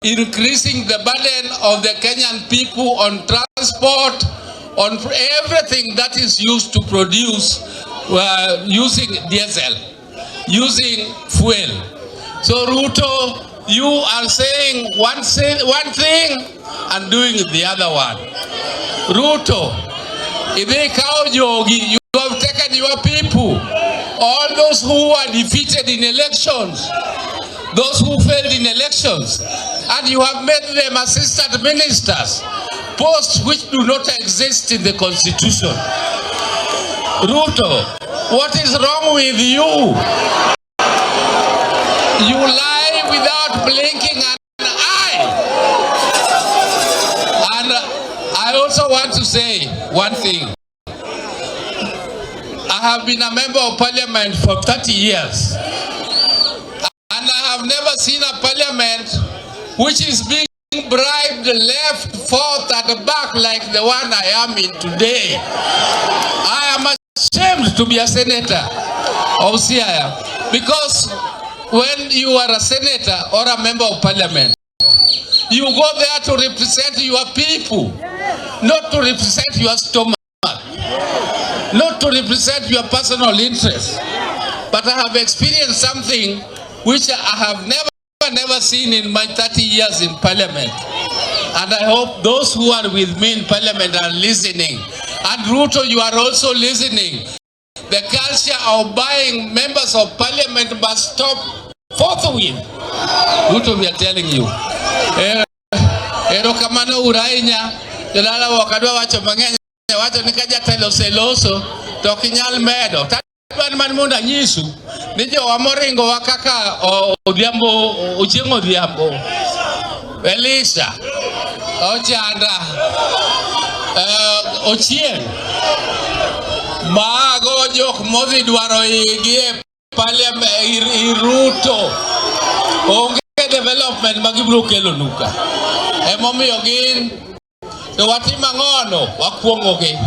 increasing the burden of the Kenyan people on transport, on everything that is used to produce using diesel, using fuel. So Ruto, you are saying one thing and doing the other one. Ruto, you have taken your people, all those who were defeated in elections, those who failed in elections, and you have made them assistant ministers, posts which do not exist in the constitution. Ruto, what is wrong with you? You lie without blinking an eye. And I also want to say one thing. I have been a member of parliament for 30 years. And I have never seen a parliament which is being bribed left, forth, and back like the one I am in today. I am ashamed to be a senator of Siaya, because when you are a senator or a member of parliament, you go there to represent your people, not to represent your stomach, not to represent your personal interests. But I have experienced something which I have never seen in my 30 years in parliament. And I hope those who are with me in parliament are listening. And Ruto, you are also listening. The culture of buying members of parliament must stop forthwith. Ruto, we are telling you. Ero kamano urainya, jelala wakadwa wacho mangenya, wacho nikaja telo seloso, tokinyal medo. Tatuan manmunda nyisu, nijo wamoringo wakaka odhiambo, uchieng' odhiambo. Elisha, ochanda, ochieng'. Mago jok modhi dwaro igie parliament Ruto. Onge development magibro kelo nuka. Emomiyo gin to watimo ang'ono wakuongogi.